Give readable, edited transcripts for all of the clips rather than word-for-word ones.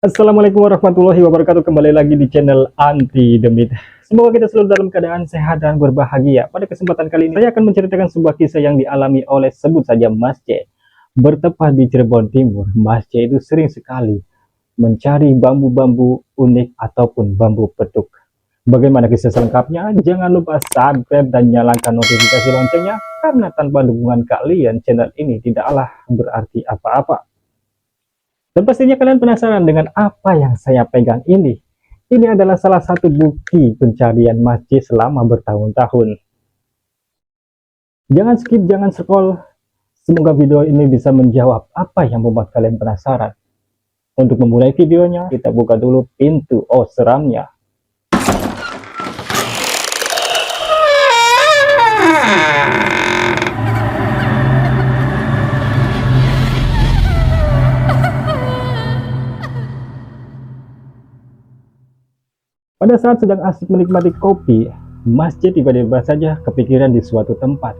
Assalamualaikum warahmatullahi wabarakatuh. Kembali lagi di channel Anti Demit. Semoga kita selalu dalam keadaan sehat dan berbahagia. Pada kesempatan kali ini saya akan menceritakan sebuah kisah yang dialami oleh sebut saja Mas C. Bertepat di Cirebon Timur, Mas C itu sering sekali mencari bambu-bambu unik ataupun bambu petuk. Bagaimana kisah selengkapnya? Jangan lupa subscribe dan nyalakan notifikasi loncengnya, karena tanpa dukungan kalian channel ini tidaklah berarti apa-apa. Dan pastinya kalian penasaran dengan apa yang saya pegang ini. Ini adalah salah satu bukti pencarian Mas C selama bertahun-tahun. Jangan skip, jangan scroll. Semoga video ini bisa menjawab apa yang membuat kalian penasaran. Untuk memulai videonya, kita buka dulu pintu seramnya. Pada saat sedang asik menikmati kopi, Mas C tiba-tiba saja kepikiran di suatu tempat,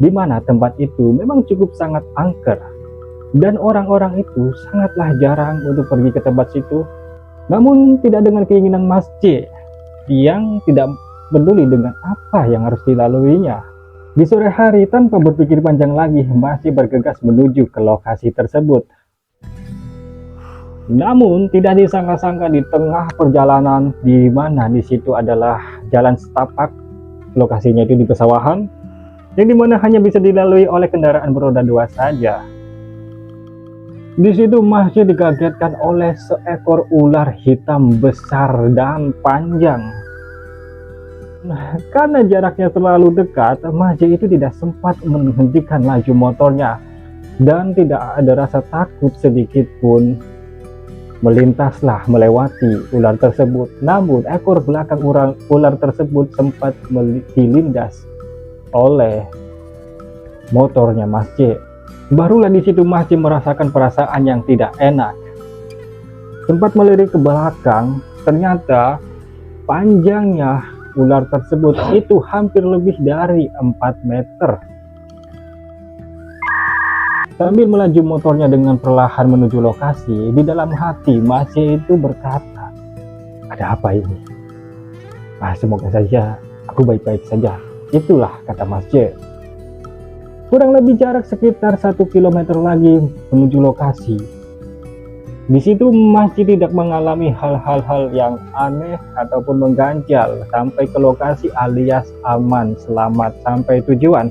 di mana tempat itu memang cukup sangat angker, dan orang-orang itu sangatlah jarang untuk pergi ke tempat situ. Namun tidak dengan keinginan Mas C, yang tidak peduli dengan apa yang harus dilaluinya. Di sore hari, tanpa berpikir panjang lagi, Mas C bergegas menuju ke lokasi tersebut. Namun tidak disangka-sangka di tengah perjalanan, di mana di situ adalah jalan setapak, lokasinya itu di pesawahan, yang dimana hanya bisa dilalui oleh kendaraan beroda 2 saja. Di situ Mas C dikagetkan oleh seekor ular hitam besar dan panjang. Nah, karena jaraknya terlalu dekat, Mas C itu tidak sempat menghentikan laju motornya, dan tidak ada rasa takut sedikit pun. Melintaslah melewati ular tersebut. Namun ekor belakang ular tersebut sempat dilindas oleh motornya Mas C. Barulah di situ Mas C merasakan perasaan yang tidak enak. Sempat melirik ke belakang, ternyata panjangnya ular tersebut itu hampir lebih dari 4 meter. Sambil melaju motornya dengan perlahan menuju lokasi, di dalam hati Mas C itu berkata, ada apa ini? Semoga saja aku baik-baik saja. Itulah kata Mas C. Kurang lebih jarak sekitar 1 km lagi menuju lokasi. Di situ Mas C tidak mengalami hal-hal yang aneh ataupun mengganjal, sampai ke lokasi alias aman, selamat sampai tujuan.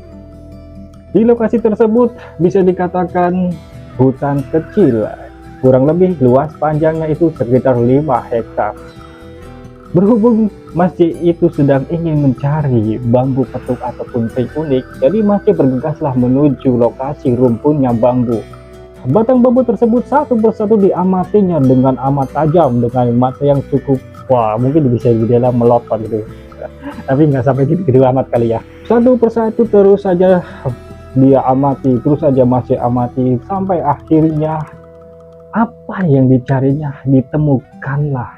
Di lokasi tersebut bisa dikatakan hutan kecil, kurang lebih luas panjangnya itu sekitar 5 hektar. Berhubung Mas C itu sedang ingin mencari bambu petuk ataupun trik unik, jadi Mas C bergegaslah menuju lokasi rumpunnya bambu. Batang bambu tersebut satu persatu diamatinya dengan amat tajam, dengan mata yang cukup, mungkin bisa dibilang melotot gitu. Tapi nggak sampai gitu amat kali ya. Satu persatu terus saja dia amati, terus saja masih amati, sampai akhirnya apa yang dicarinya ditemukanlah.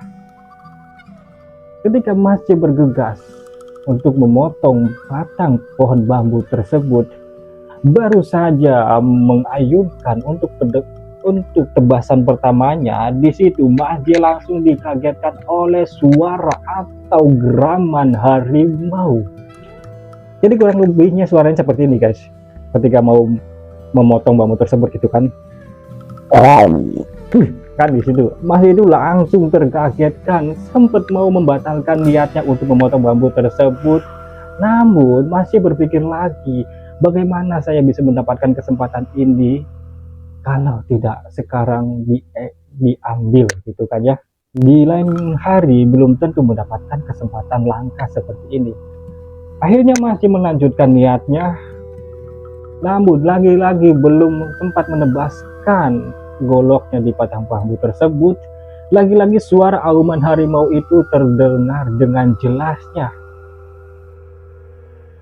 Ketika Mas C bergegas untuk memotong batang pohon bambu tersebut, baru saja mengayunkan untuk tebasan pertamanya, di situ Mas C langsung dikagetkan oleh suara atau geraman harimau. Jadi kurang lebihnya suaranya seperti ini guys, ketika mau memotong bambu tersebut gitu kan. Kan di situ Mas itu langsung terkagetkan, sempat mau membatalkan niatnya untuk memotong bambu tersebut. Namun masih berpikir lagi, bagaimana saya bisa mendapatkan kesempatan ini kalau tidak sekarang diambil gitu kan ya. Di lain hari belum tentu mendapatkan kesempatan langka seperti ini. Akhirnya masih melanjutkan niatnya. Namun lagi-lagi belum sempat menebaskan goloknya di batang bambu tersebut, lagi-lagi suara auman harimau itu terdengar dengan jelasnya.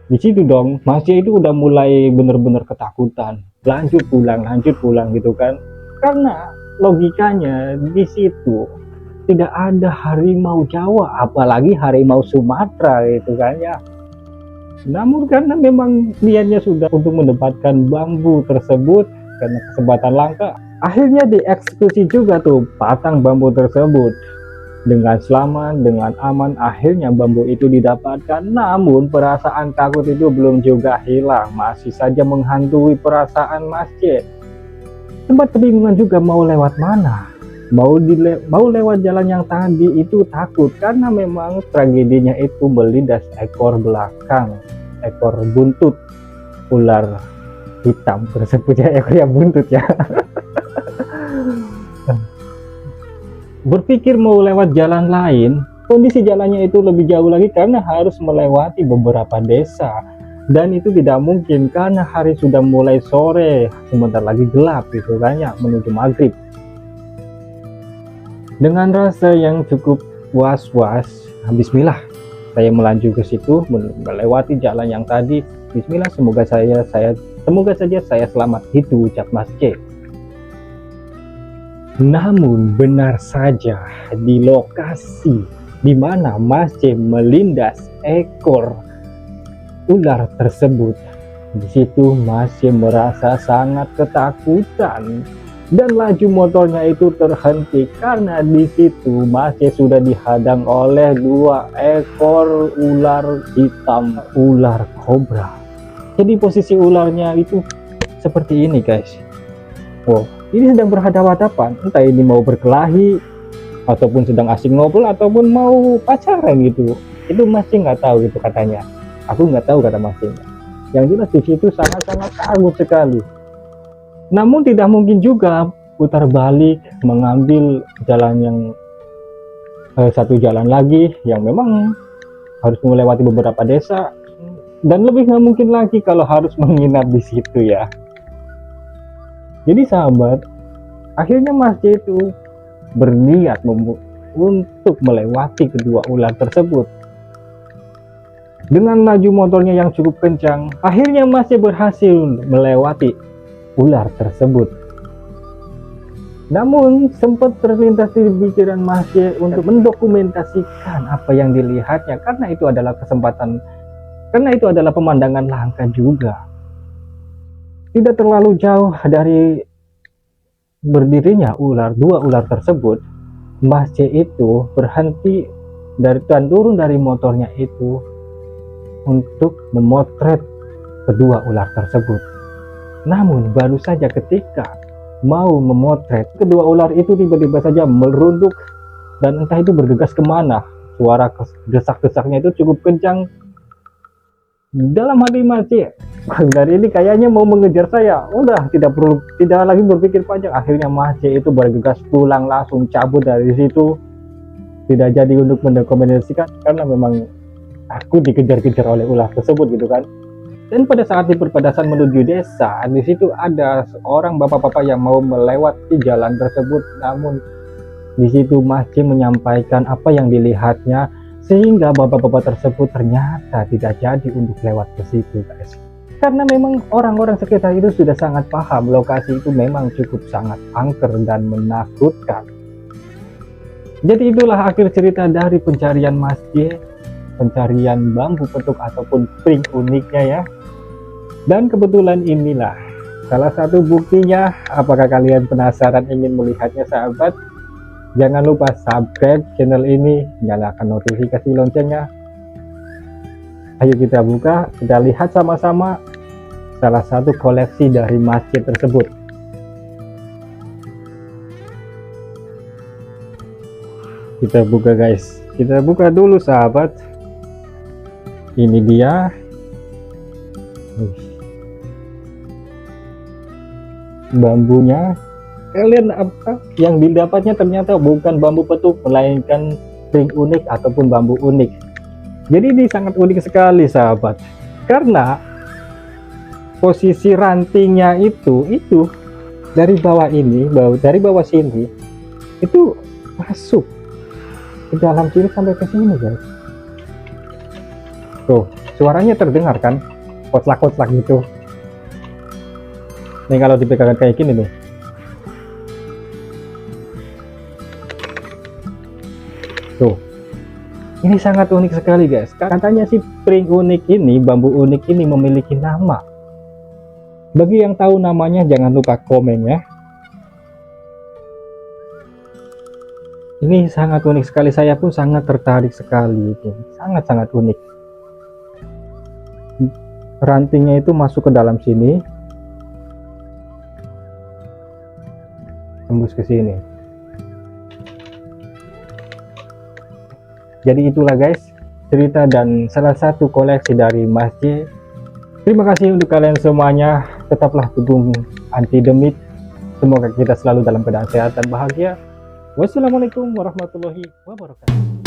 Di situ dong Mas C itu udah mulai bener-bener ketakutan, lanjut pulang gitu kan, karena logikanya di situ tidak ada harimau Jawa, apalagi harimau Sumatera gitu kan ya. Namun karena memang niatnya sudah untuk mendapatkan bambu tersebut, karena kesempatan langka, Akhirnya dieksekusi juga tuh batang bambu tersebut. Dengan selamat, dengan aman, akhirnya bambu itu didapatkan. Namun perasaan takut itu belum juga hilang, masih saja menghantui perasaan Mas C. Sempat kebingungan juga mau lewat mana. Mau lewat jalan yang tadi itu takut, karena memang tragedinya itu melindas ekor belakang, ekor buntut ular hitam tersebut ya, ekor yang buntut ya. Berpikir mau lewat jalan lain, kondisi jalannya itu lebih jauh lagi karena harus melewati beberapa desa, dan itu tidak mungkin karena hari sudah mulai sore, sebentar lagi gelap gitu kan ya, menuju maghrib. Dengan rasa yang cukup was-was, bismillah, saya melaju ke situ, melewati jalan yang tadi. Bismillah, semoga saja saya selamat, itu ucap Mas C. Namun benar saja di lokasi di mana Mas C melindas ekor ular tersebut, di situ Mas C merasa sangat ketakutan dan laju motornya itu terhenti karena di situ Mas C sudah dihadang oleh 2 ekor ular hitam, ular kobra. Jadi posisi ularnya itu seperti ini guys. Oh, ini sedang berhadapan-hadapan, entah ini mau berkelahi ataupun sedang asing ngobrol ataupun mau pacaran gitu. Itu masih nggak tahu gitu katanya. Aku nggak tahu kata masing. Yang jelas di situ sangat-sangat takut sekali. Namun tidak mungkin juga putar balik mengambil jalan yang satu jalan lagi yang memang harus melewati beberapa desa, dan lebih nggak mungkin lagi kalau harus menginap di situ ya. Jadi sahabat, akhirnya Mas C itu berniat untuk melewati kedua ular tersebut. Dengan laju motornya yang cukup kencang, akhirnya Mas C berhasil melewati ular tersebut. Namun sempat terlintas di pikiran Mas C untuk mendokumentasikan apa yang dilihatnya, karena itu adalah kesempatan, karena itu adalah pemandangan langka juga. Tidak terlalu jauh dari berdirinya dua ular tersebut, Mas C itu berhenti dan turun dari motornya itu untuk memotret kedua ular tersebut. Namun baru saja ketika mau memotret kedua ular itu, tiba-tiba saja merunduk dan entah itu bergegas kemana. Suara desak-desaknya itu cukup kencang. Dalam hati Mas C, dari ini kayaknya mau mengejar saya. Udah tidak lagi berpikir panjang. Akhirnya Mas C itu bergegas pulang, langsung cabut dari situ. Tidak jadi untuk mendokumentasikan karena memang aku dikejar-kejar oleh ular tersebut gitu kan. Dan pada saat di perbatasan menuju desa, di situ ada seorang bapak-bapak yang mau melewati jalan tersebut. Namun di situ Mas C menyampaikan apa yang dilihatnya, sehingga bapak-bapak tersebut ternyata tidak jadi untuk lewat ke situ guys. Karena memang orang-orang sekitar itu sudah sangat paham lokasi itu memang cukup sangat angker dan menakutkan. Jadi itulah akhir cerita dari pencarian Mas C, pencarian bambu petuk ataupun pring uniknya ya. Dan kebetulan inilah salah satu buktinya. Apakah kalian penasaran ingin melihatnya sahabat? Jangan lupa subscribe channel ini, nyalakan notifikasi loncengnya. Ayo kita buka, kita lihat sama-sama salah satu koleksi dari Mas C tersebut. Kita buka guys, kita buka dulu sahabat. Ini dia. Bambunya. Kalian apa yang didapatnya ternyata bukan bambu petuk, melainkan pring unik ataupun bambu unik. Jadi ini sangat unik sekali sahabat, karena posisi rantingnya itu dari bawah sini itu masuk ke dalam sini sampai ke sini guys. Tuh suaranya terdengar kan, kotlak-kotlak gitu. Nih kalau dipegang kayak gini nih. Tuh, ini sangat unik sekali guys. Katanya si pring unik ini, bambu unik ini memiliki nama. Bagi yang tahu namanya jangan lupa komen ya. Ini sangat unik sekali, saya pun sangat tertarik sekali. Ini sangat-sangat unik. Rantingnya itu masuk ke dalam sini, tembus ke sini. Jadi itulah guys, cerita dan salah satu koleksi dari Mas J. Terima kasih untuk kalian semuanya. Tetaplah teguh anti demit. Semoga kita selalu dalam keadaan sehat dan bahagia. Wassalamualaikum warahmatullahi wabarakatuh.